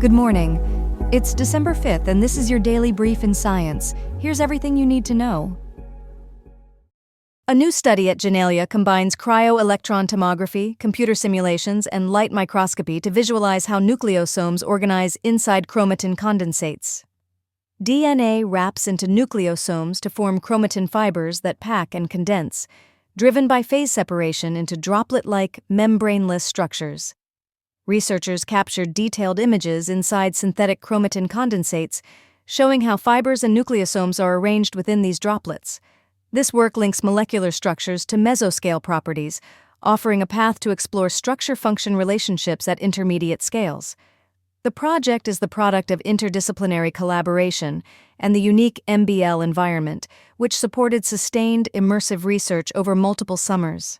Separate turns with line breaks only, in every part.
Good morning. It's December 5th, and this is your daily brief in science. Here's everything you need to know. A new study at Genelia combines cryo-electron tomography, computer simulations, and light microscopy to visualize how nucleosomes organize inside chromatin condensates. DNA wraps into nucleosomes to form chromatin fibers that pack and condense, driven by phase separation into droplet-like, membraneless structures. Researchers captured detailed images inside synthetic chromatin condensates, showing how fibers and nucleosomes are arranged within these droplets. This work links molecular structures to mesoscale properties, offering a path to explore structure-function relationships at intermediate scales. The project is the product of interdisciplinary collaboration and the unique MBL environment, which supported sustained, immersive research over multiple summers.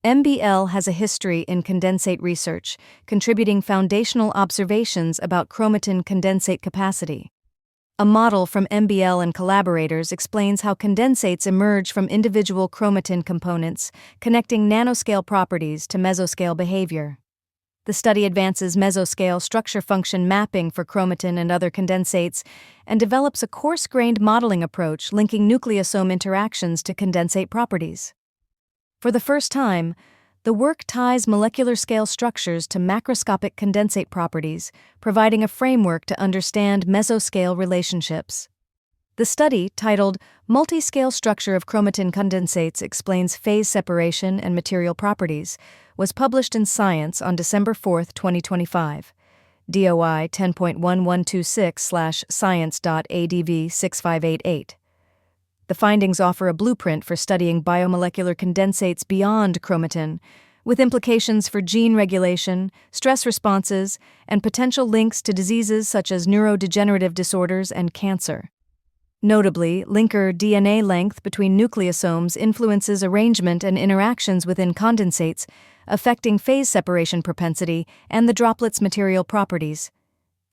MBL has a history in condensate research, contributing foundational observations about chromatin condensate capacity. A model from MBL and collaborators explains how condensates emerge from individual chromatin components, connecting nanoscale properties to mesoscale behavior. The study advances mesoscale structure-function mapping for chromatin and other condensates and develops a coarse-grained modeling approach linking nucleosome interactions to condensate properties. For the first time, the work ties molecular scale structures to macroscopic condensate properties, providing a framework to understand mesoscale relationships. The study, titled Multiscale Structure of Chromatin Condensates Explains Phase Separation and Material Properties, was published in Science on December 4, 2025. DOI 10.1126/science.adv6588. The findings offer a blueprint for studying biomolecular condensates beyond chromatin, with implications for gene regulation, stress responses, and potential links to diseases such as neurodegenerative disorders and cancer. Notably, linker DNA length between nucleosomes influences arrangement and interactions within condensates, affecting phase separation propensity and the droplet's material properties.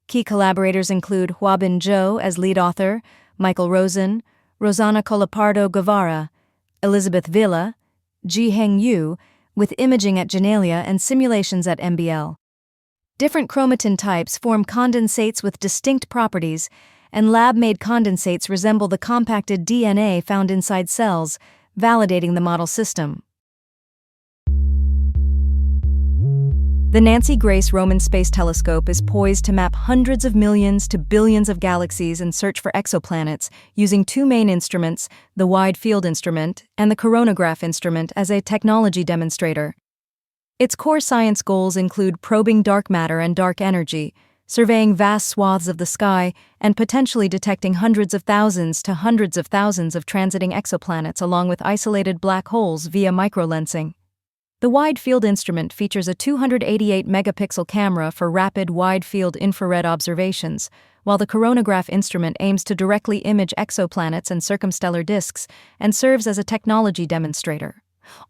Key collaborators include Huabin Zhou as lead author, Michael Rosen, Rosana Colapardo Guevara, Elizabeth Villa, Jiheng Yu, with imaging at Genelia and simulations at MBL. Different chromatin types form condensates with distinct properties, and lab-made condensates resemble the compacted DNA found inside cells, validating the model system. The Nancy Grace Roman Space Telescope is poised to map hundreds of millions to billions of galaxies and search for exoplanets using two main instruments, the Wide Field Instrument and the coronagraph instrument, as a technology demonstrator. Its core science goals include probing dark matter and dark energy, surveying vast swaths of the sky, and potentially detecting hundreds of thousands to hundreds of thousands of transiting exoplanets along with isolated black holes via microlensing. The Wide Field Instrument features a 288-megapixel camera for rapid wide-field infrared observations, while the coronagraph instrument aims to directly image exoplanets and circumstellar disks and serves as a technology demonstrator.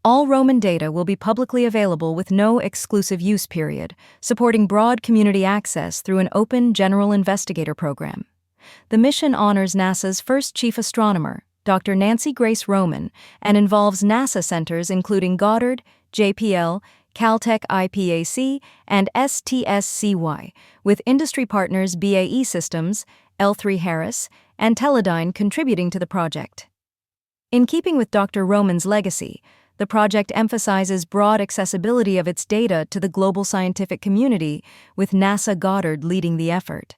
All Roman data will be publicly available with no exclusive use period, supporting broad community access through an open general investigator program. The mission honors NASA's first chief astronomer, Dr. Nancy Grace Roman, and involves NASA centers including Goddard, JPL, Caltech IPAC, and STSCY, with industry partners BAE Systems, L3 Harris, and Teledyne contributing to the project. In keeping with Dr. Roman's legacy, the project emphasizes broad accessibility of its data to the global scientific community, with NASA Goddard leading the effort.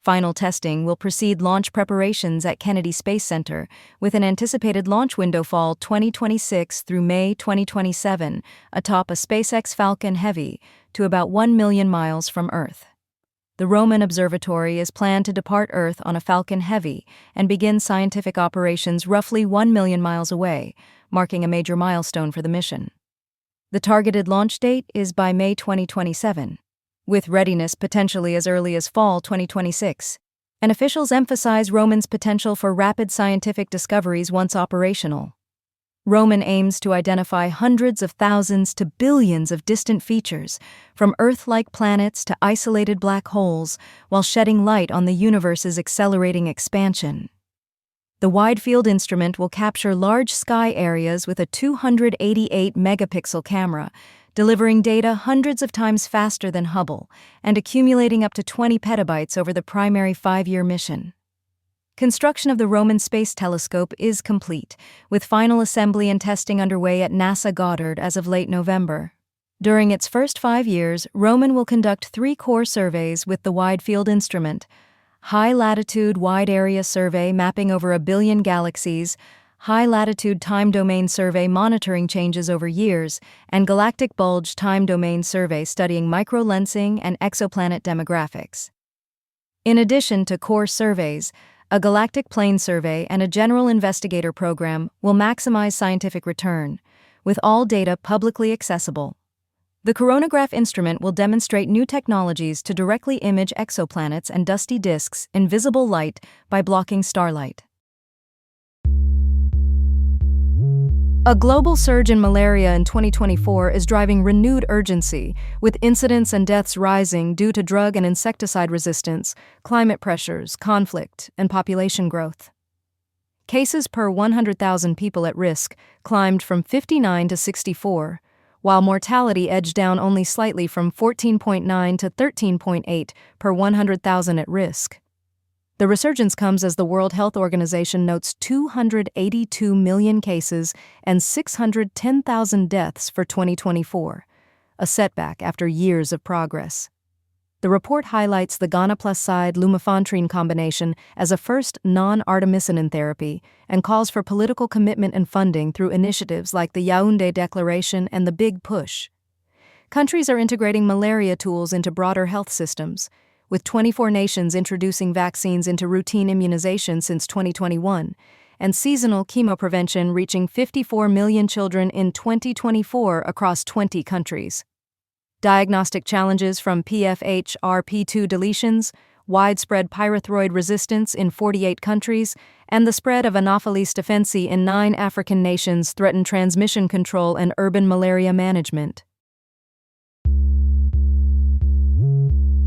Final testing will precede launch preparations at Kennedy Space Center, with an anticipated launch window fall 2026 through May 2027, atop a SpaceX Falcon Heavy, to about 1 million miles from Earth. The Roman Observatory is planned to depart Earth on a Falcon Heavy and begin scientific operations roughly 1 million miles away, marking a major milestone for the mission. The targeted launch date is by May 2027, with readiness potentially as early as fall 2026, and officials emphasize Roman's potential for rapid scientific discoveries once operational. Roman aims to identify hundreds of thousands to billions of distant features, from Earth-like planets to isolated black holes, while shedding light on the universe's accelerating expansion. The Wide Field Instrument will capture large sky areas with a 288-megapixel camera, delivering data hundreds of times faster than Hubble and accumulating up to 20 petabytes over the primary 5-year mission. Construction of the Roman Space Telescope is complete, with final assembly and testing underway at NASA Goddard as of late November. During its first 5 years, Roman will conduct 3 core surveys with the Wide Field Instrument: High-Latitude Wide Area Survey mapping over 1 billion galaxies, High-Latitude Time Domain Survey monitoring changes over years, and Galactic Bulge Time Domain Survey studying microlensing and exoplanet demographics. In addition to core surveys, a galactic plane survey and a general investigator program will maximize scientific return, with all data publicly accessible. The coronagraph instrument will demonstrate new technologies to directly image exoplanets and dusty disks in visible light by blocking starlight. A global surge in malaria in 2024 is driving renewed urgency, with incidents and deaths rising due to drug and insecticide resistance, climate pressures, conflict, and population growth. Cases per 100,000 people at risk climbed from 59 to 64, while mortality edged down only slightly from 14.9 to 13.8 per 100,000 at risk. The resurgence comes as the World Health Organization notes 282 million cases and 610,000 deaths for 2024, a setback after years of progress. The report highlights the ganaplacide lumefantrine combination as a first non-artemisinin therapy and calls for political commitment and funding through initiatives like the Yaoundé Declaration and the Big Push. Countries are integrating malaria tools into broader health systems, with 24 nations introducing vaccines into routine immunization since 2021, and seasonal chemoprevention reaching 54 million children in 2024 across 20 countries. Diagnostic challenges from PFH-RP2 deletions, widespread pyrethroid resistance in 48 countries, and the spread of Anopheles stephensi in 9 African nations threaten transmission control and urban malaria management.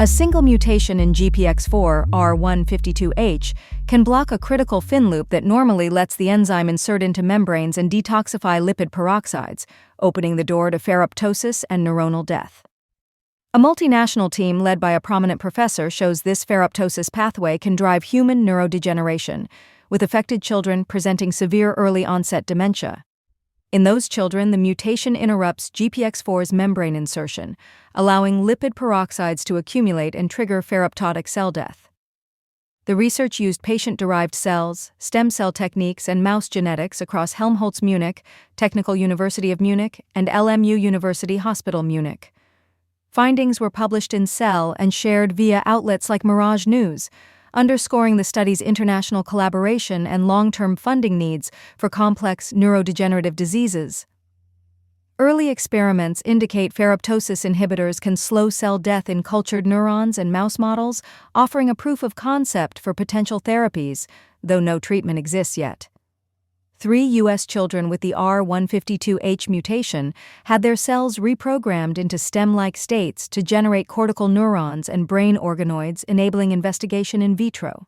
A single mutation in GPX4 R152H can block a critical fin loop that normally lets the enzyme insert into membranes and detoxify lipid peroxides, opening the door to ferroptosis and neuronal death. A multinational team led by a prominent professor shows this ferroptosis pathway can drive human neurodegeneration, with affected children presenting severe early-onset dementia. In those children, the mutation interrupts GPX4's membrane insertion, allowing lipid peroxides to accumulate and trigger ferroptotic cell death. The research used patient-derived cells, stem cell techniques, and mouse genetics across Helmholtz Munich, Technical University of Munich, and LMU University Hospital Munich. Findings were published in Cell and shared via outlets like Mirage News, underscoring the study's international collaboration and long-term funding needs for complex neurodegenerative diseases. Early experiments indicate ferroptosis inhibitors can slow cell death in cultured neurons and mouse models, offering a proof of concept for potential therapies, though no treatment exists yet. 3 U.S. children with the R152H mutation had their cells reprogrammed into stem-like states to generate cortical neurons and brain organoids, enabling investigation in vitro.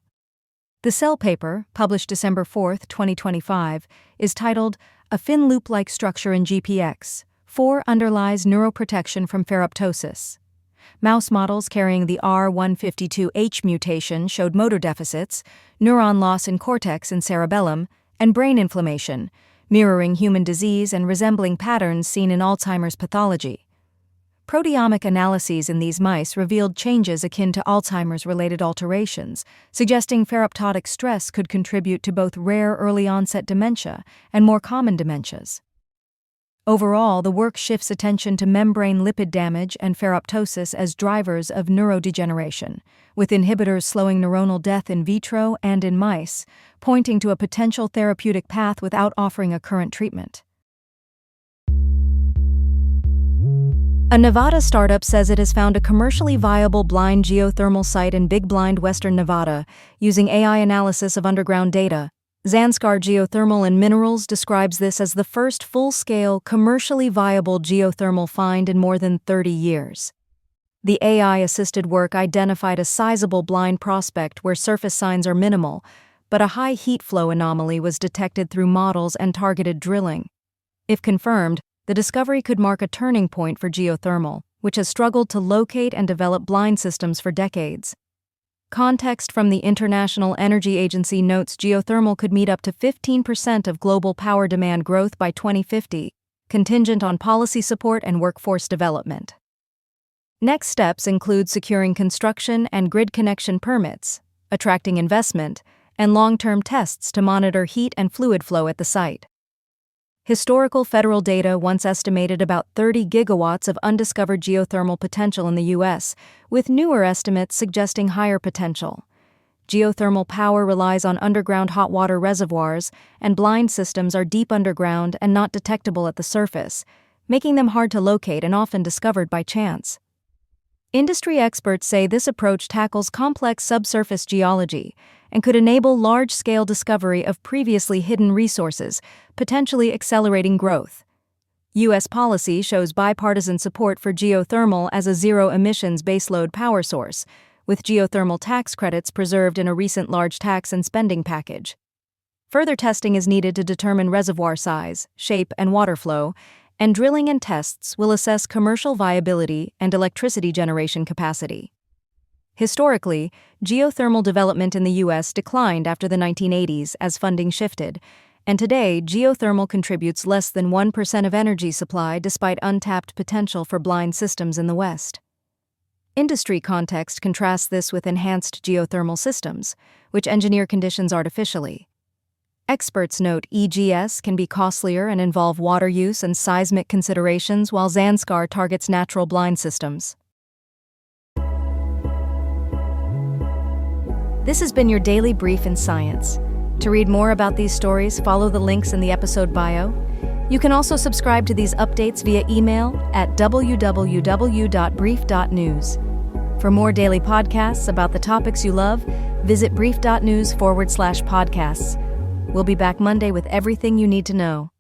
The Cell paper, published December 4, 2025, is titled "A Fin Loop-like Structure in GPX4 Underlies Neuroprotection from Ferroptosis." Mouse models carrying the R152H mutation showed motor deficits, neuron loss in cortex and cerebellum, and brain inflammation, mirroring human disease and resembling patterns seen in Alzheimer's pathology. Proteomic analyses in these mice revealed changes akin to Alzheimer's-related alterations, suggesting ferroptotic stress could contribute to both rare early-onset dementia and more common dementias. Overall, the work shifts attention to membrane lipid damage and ferroptosis as drivers of neurodegeneration, with inhibitors slowing neuronal death in vitro and in mice, pointing to a potential therapeutic path without offering a current treatment. A Nevada startup says it has found a commercially viable blind geothermal site in Big Blind, Western Nevada, using AI analysis of underground data. Zanskar Geothermal and Minerals describes this as the first full-scale, commercially viable geothermal find in more than 30 years. The AI-assisted work identified a sizable blind prospect where surface signs are minimal, but a high heat flow anomaly was detected through models and targeted drilling. If confirmed, the discovery could mark a turning point for geothermal, which has struggled to locate and develop blind systems for decades. Context from the International Energy Agency notes geothermal could meet up to 15% of global power demand growth by 2050, contingent on policy support and workforce development. Next steps include securing construction and grid connection permits, attracting investment, and long-term tests to monitor heat and fluid flow at the site. Historical federal data once estimated about 30 gigawatts of undiscovered geothermal potential in the U.S., with newer estimates suggesting higher potential. Geothermal power relies on underground hot water reservoirs, and blind systems are deep underground and not detectable at the surface, making them hard to locate and often discovered by chance. Industry experts say this approach tackles complex subsurface geology and could enable large-scale discovery of previously hidden resources, potentially accelerating growth. U.S. policy shows bipartisan support for geothermal as a zero-emissions baseload power source, with geothermal tax credits preserved in a recent large tax and spending package. Further testing is needed to determine reservoir size, shape, and water flow, and drilling and tests will assess commercial viability and electricity generation capacity. Historically, geothermal development in the U.S. declined after the 1980s as funding shifted, and today geothermal contributes less than 1% of energy supply despite untapped potential for blind systems in the West. Industry context contrasts this with enhanced geothermal systems, which engineer conditions artificially. Experts note EGS can be costlier and involve water use and seismic considerations, while Zanskar targets natural blind systems. This has been your daily brief in science. To read more about these stories, follow the links in the episode bio. You can also subscribe to these updates via email at www.brief.news. For more daily podcasts about the topics you love, visit brief.news/podcasts. We'll be back Monday with everything you need to know.